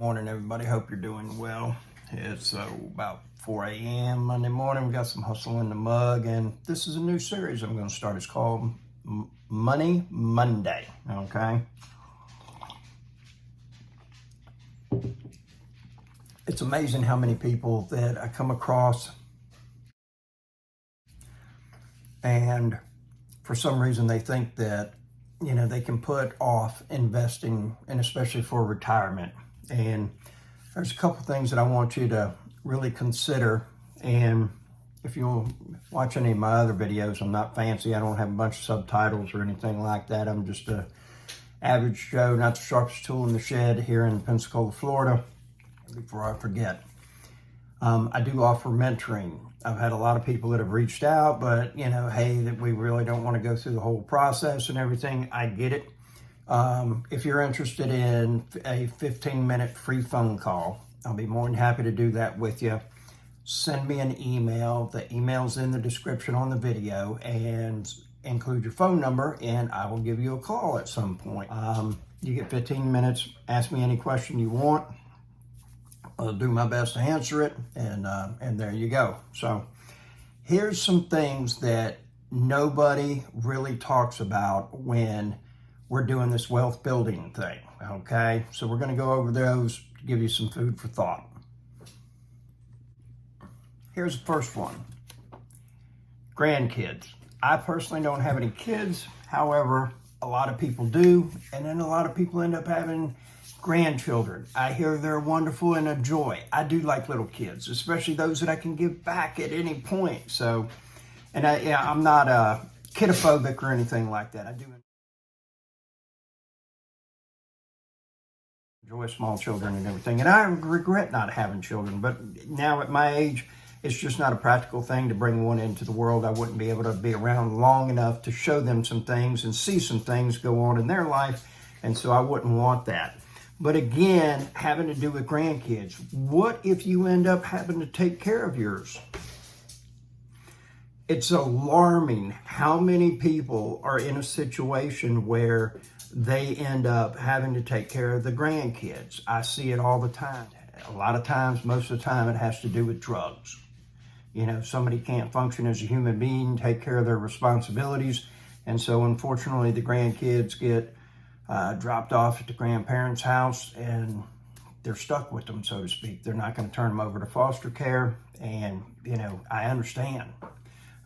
Morning, everybody. Hope you're doing well. It's about 4 a.m. Monday morning. We got some hustle in the mug, and this is a new series I'm going to start. It's called Money Monday. Okay. It's amazing how many people that I come across, and for some reason they think that they can put off investing, and especially for retirement. And there's a couple things that I want you to really consider. And if you'll watch any of my other videos, I'm not fancy. I don't have a bunch of subtitles or anything like that. I'm just a average Joe, not the sharpest tool in the shed here in Pensacola, Florida. Before I forget, I do offer mentoring. I've had a lot of people that have reached out, but hey, that we really don't want to go through the whole process and everything. I get it. If you're interested in a 15-minute free phone call, I'll be more than happy to do that with you. Send me an email. The email's in the description on the video, and include your phone number, and I will give you a call at some point. You get 15 minutes. Ask me any question you want. I'll do my best to answer it, and there you go. So here's some things that nobody really talks about when we're doing this wealth building thing, okay? So we're gonna go over those to give you some food for thought. Here's the first one, grandkids. I personally don't have any kids. However, a lot of people do, and then a lot of people end up having grandchildren. I hear they're wonderful and a joy. I do like little kids, especially those that I can give back at any point. So, and I'm not kidophobic or anything like that. I do enjoy small children and everything, and I regret not having children, but now at my age, it's just not a practical thing to bring one into the world. I wouldn't be able to be around long enough to show them some things and see some things go on in their life, and so I wouldn't want that. But again, having to do with grandkids, what if you end up having to take care of yours? It's alarming how many people are in a situation where they end up having to take care of the grandkids. I see it all the time. A lot of times, most of the time, it has to do with drugs. Somebody can't function as a human being, take care of their responsibilities. And so unfortunately, the grandkids get dropped off at the grandparents' house, and they're stuck with them, so to speak. They're not going to turn them over to foster care. And, I understand.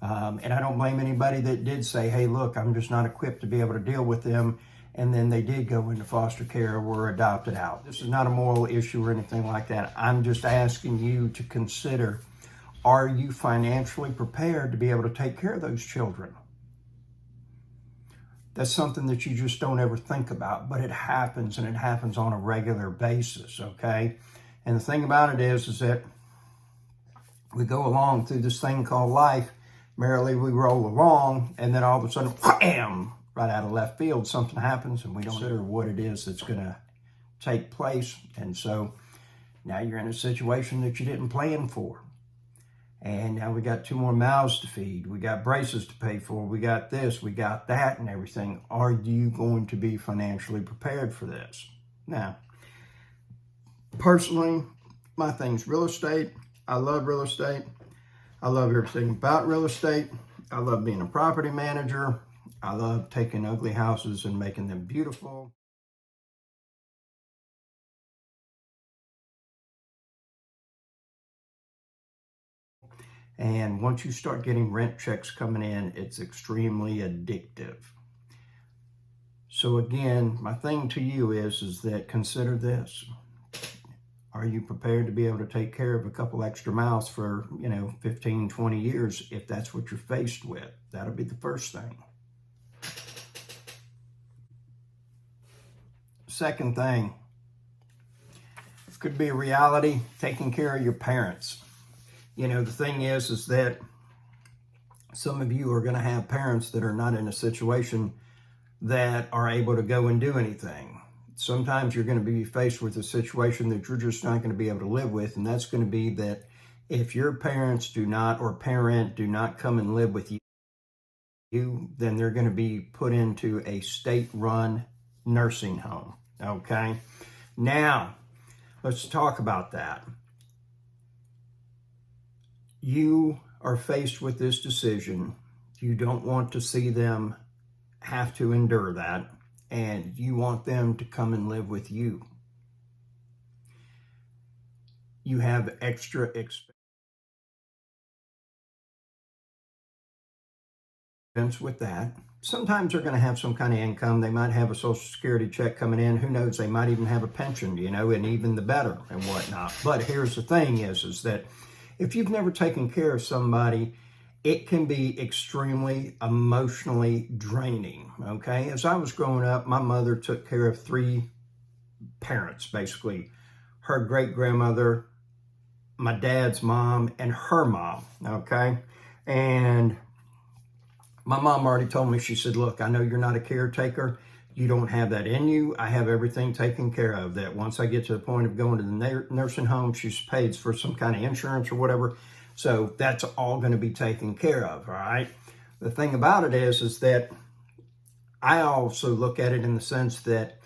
And I don't blame anybody that did say, hey, look, I'm just not equipped to be able to deal with them. And then they did go into foster care or were adopted out. This is not a moral issue or anything like that. I'm just asking you to consider, are you financially prepared to be able to take care of those children? That's something that you just don't ever think about, but it happens, and it happens on a regular basis, okay? And the thing about it is that we go along through this thing called life, merrily we roll along, and then all of a sudden, wham, right out of left field, something happens, and we don't consider what it is that's gonna take place. And so now you're in a situation that you didn't plan for. And now we got 2 more mouths to feed. We got braces to pay for. We got this, we got that, and everything. Are you going to be financially prepared for this? Now, personally, my thing's real estate. I love real estate. I love everything about real estate. I love being a property manager. I love taking ugly houses and making them beautiful. And once you start getting rent checks coming in, it's extremely addictive. So again, my thing to you is that consider this. Are you prepared to be able to take care of a couple extra mouths for, 15, 20 years if that's what you're faced with? That'll be the first thing. Second thing, it could be a reality, taking care of your parents. The thing is that some of you are going to have parents that are not in a situation that are able to go and do anything. Sometimes you're going to be faced with a situation that you're just not going to be able to live with, and that's going to be that if your parents do not come and live with you, then they're going to be put into a state-run nursing home, okay? Now, Let's talk about that. You are faced with this decision. You don't want to see them have to endure that, and you want them to come and live with you. You have extra expense with that. Sometimes they're going to have some kind of income. They might have a Social Security check coming in. Who knows? They might even have a pension, and even the better and whatnot. But here's the thing is that if you've never taken care of somebody, it can be extremely emotionally draining, okay? As I was growing up, my mother took care of 3 parents, basically. Her great-grandmother, my dad's mom, and her mom, okay? And my mom already told me, she said, look, I know you're not a caretaker. You don't have that in you. I have everything taken care of. That once I get to the point of going to the nursing home, she's paid for some kind of insurance or whatever. So that's all going to be taken care of, all right? The thing about it is that I also look at it in the sense that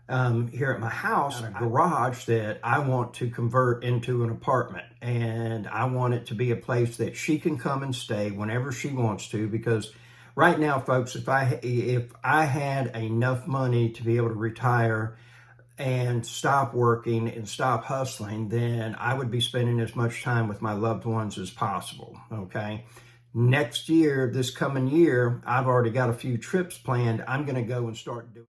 here at my house, a garage that I want to convert into an apartment, and I want it to be a place that she can come and stay whenever she wants to, because right now, folks, if I had enough money to be able to retire and stop working and stop hustling, then I would be spending as much time with my loved ones as possible, okay? Next year, this coming year, I've already got a few trips planned. I'm going to go and start doing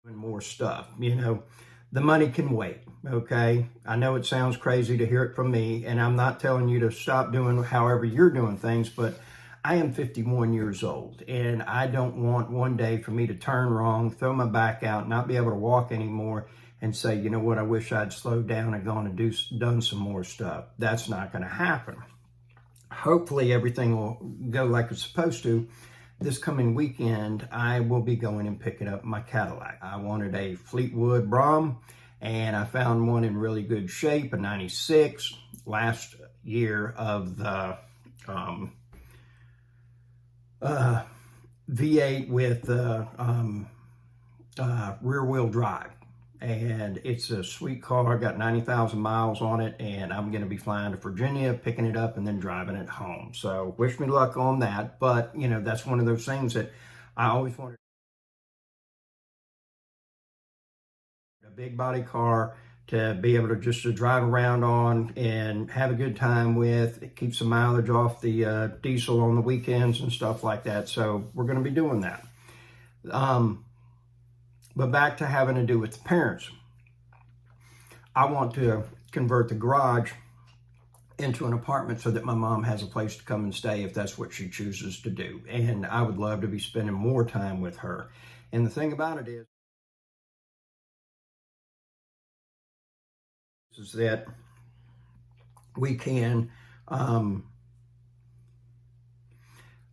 more stuff. The money can wait, okay? I know it sounds crazy to hear it from me, and I'm not telling you to stop doing however you're doing things, but I am 51 years old, and I don't want one day for me to turn wrong, throw my back out, not be able to walk anymore, and say, you know what, I wish I'd slowed down and gone and done some more stuff. That's not going to happen. Hopefully everything will go like it's supposed to. This coming weekend, I will be going and picking up my Cadillac. I wanted a Fleetwood Brougham, and I found one in really good shape, a 96, last year of the V8 with rear-wheel drive. And it's a sweet car, got 90,000 miles on it, and I'm going to be flying to Virginia, picking it up, and then driving it home. So wish me luck on that, but, that's one of those things that I always wanted. A big body car to be able to drive around on and have a good time with. It keeps the mileage off the diesel on the weekends and stuff like that. So we're going to be doing that. But back to having to do with the parents. I want to convert the garage into an apartment so that my mom has a place to come and stay if that's what she chooses to do. And I would love to be spending more time with her. And the thing about it is that we can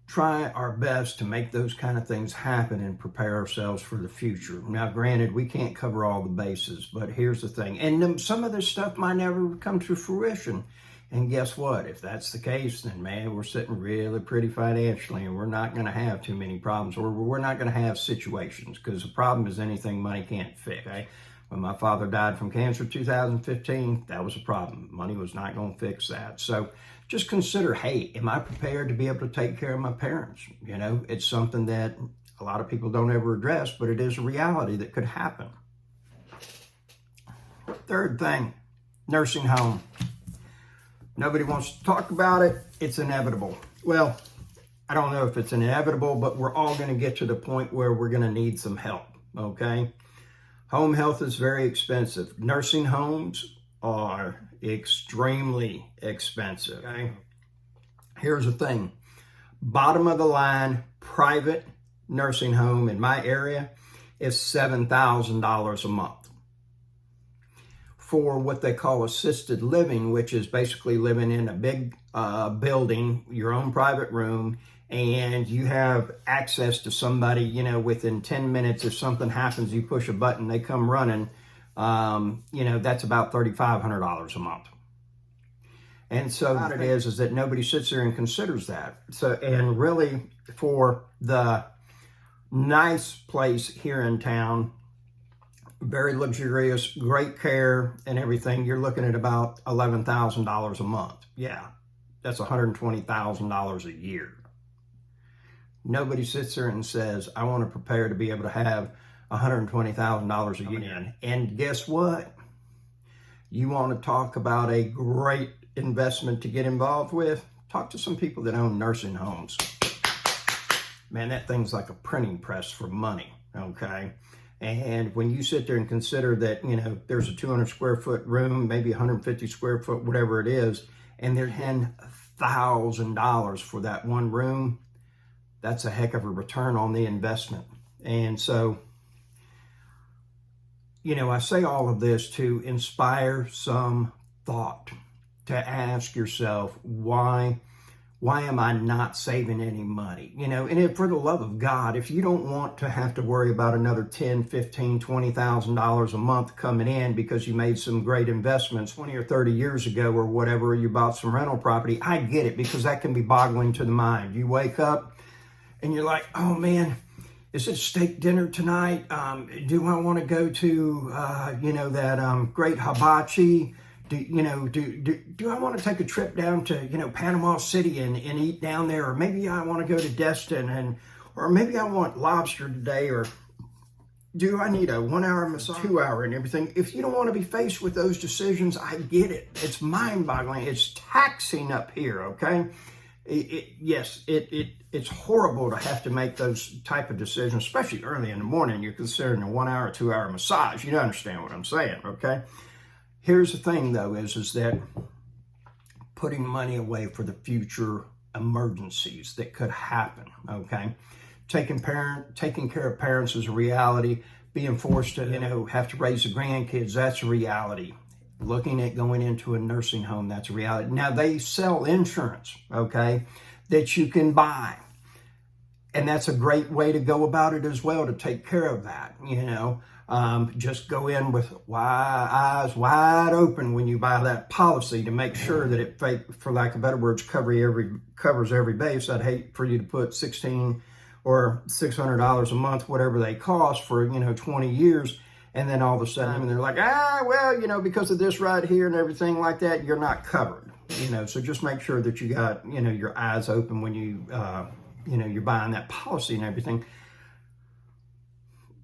try our best to make those kind of things happen and prepare ourselves for the future. Now, granted, we can't cover all the bases, but here's the thing. And some of this stuff might never come to fruition. And guess what? If that's the case, then, man, we're sitting really pretty financially, and we're not going to have too many problems, or we're not going to have situations, because the problem is anything money can't fix. Okay? When my father died from cancer in 2015, that was a problem. Money was not going to fix that. So just consider, hey, am I prepared to be able to take care of my parents? It's something that a lot of people don't ever address, but it is a reality that could happen. Third thing, nursing home. Nobody wants to talk about it. It's inevitable. Well, I don't know if it's inevitable, but we're all going to get to the point where we're going to need some help, okay? Home health is very expensive. Nursing homes are extremely expensive, okay? Here's the thing. Bottom of the line private nursing home in my area is $7,000 a month. For what they call assisted living, which is basically living in a big building, your own private room, and you have access to somebody, within 10 minutes, if something happens, you push a button, they come running, that's about $3,500 a month. And so what it is that nobody sits there and considers that. So, and really for the nice place here in town, very luxurious, great care and everything, you're looking at about $11,000 a month. Yeah, that's $120,000 a year. Nobody sits there and says, I want to prepare to be able to have $120,000 a year. And guess what? You want to talk about a great investment to get involved with? Talk to some people that own nursing homes. Man, that thing's like a printing press for money, okay? And when you sit there and consider that, you know, there's a 200 square foot room, maybe 150 square foot, whatever it is, and they're $10,000 for that one room, that's a heck of a return on the investment. And so, you know, I say all of this to inspire some thought, to ask yourself, why am I not saving any money? You know, and for the love of God, if you don't want to have to worry about another $10,000, $15,000, $20,000 a month coming in because you made some great investments 20 or 30 years ago or whatever, you bought some rental property, I get it, because that can be boggling to the mind. You wake up and you're like, oh man, is it steak dinner tonight? Do I want to go to, that great hibachi? Do I want to take a trip down to, Panama City and eat down there? Or maybe I want to go to Destin or maybe I want lobster today, or do I need a 1 hour massage, 2 hour and everything? If you don't want to be faced with those decisions, I get it. It's mind boggling. It's taxing up here. Okay. It's horrible to have to make those type of decisions, especially early in the morning. You're considering a 1 hour, 2 hour massage. You understand what I'm saying, okay? Here's the thing, though, is that putting money away for the future emergencies that could happen, okay? Taking care of parents is a reality. Being forced to, have to raise the grandkids, that's a reality. Looking at going into a nursing home, that's a reality. Now, they sell insurance, okay, that you can buy. And that's a great way to go about it as well, to take care of that, Just go in with eyes wide open when you buy that policy to make sure that it, for lack of better words, covers every base. I'd hate for you to put $1,600 or $600 a month, whatever they cost, for 20 years, and then all of a sudden they're like, because of this right here and everything like that, you're not covered. So just make sure that you got your eyes open when you're buying that policy and everything.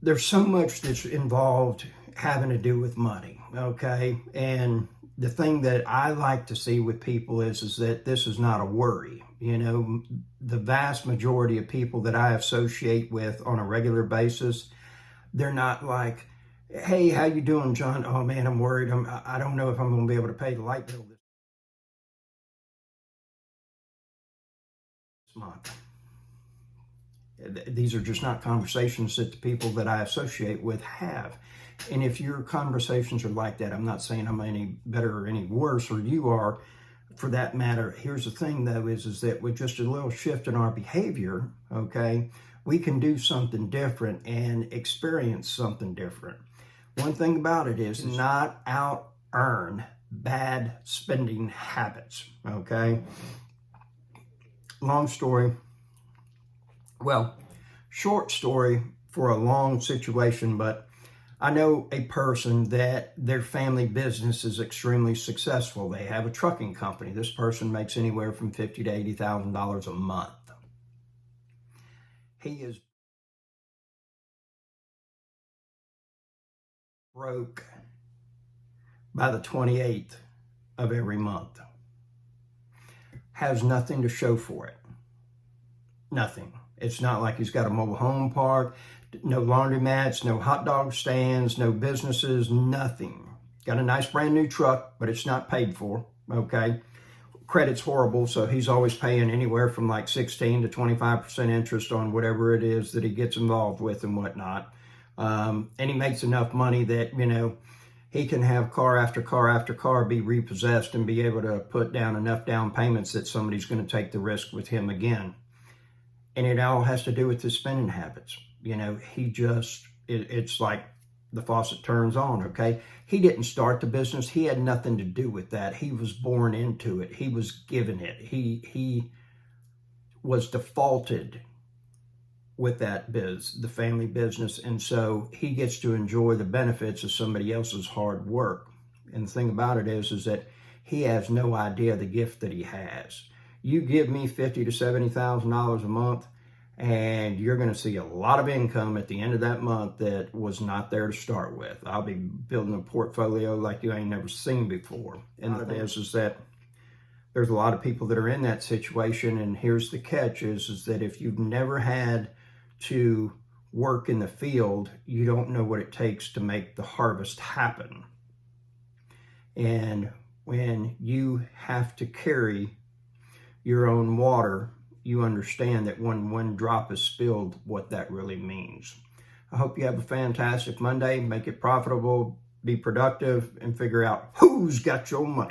There's so much that's involved having to do with money, okay? And the thing that I like to see with people is that this is not a worry. The vast majority of people that I associate with on a regular basis, they're not like, hey, how you doing, John? Oh man, I'm worried. I don't know if I'm going to be able to pay the light bill this month. These are just not conversations that the people that I associate with have. And if your conversations are like that, I'm not saying I'm any better or any worse, or you are for that matter. Here's the thing, though, is that with just a little shift in our behavior, okay, we can do something different and experience something different. One thing about it is not out-earn bad spending habits, okay? Long story. Well, short story for a long situation, but I know a person that their family business is extremely successful. They have a trucking company. This person makes anywhere from $50,000 to $80,000 a month. He is broke by the 28th of every month. Has nothing to show for it. Nothing. It's not like he's got a mobile home park, no laundromats, no hot dog stands, no businesses, nothing. Got a nice brand new truck, but it's not paid for, okay? Credit's horrible, so he's always paying anywhere from like 16 to 25% interest on whatever it is that he gets involved with and whatnot. And he makes enough money that, he can have car after car after car be repossessed and be able to put down enough down payments that somebody's going to take the risk with him again. And it all has to do with his spending habits. It's like the faucet turns on, okay? He didn't start the business. He had nothing to do with that. He was born into it. He was given it. He was defaulted with that the family business. And so he gets to enjoy the benefits of somebody else's hard work. And the thing about it is that he has no idea the gift that he has. You give me $50,000 to $70,000 a month, and you're going to see a lot of income at the end of that month that was not there to start with. I'll be building a portfolio like you ain't never seen before. And the thing is that there's a lot of people that are in that situation, and here's the catch is that if you've never had to work in the field, you don't know what it takes to make the harvest happen. And when you have to carry your own water, you understand that when one drop is spilled, what that really means. I hope you have a fantastic Monday. Make it profitable, be productive, and figure out who's got your money.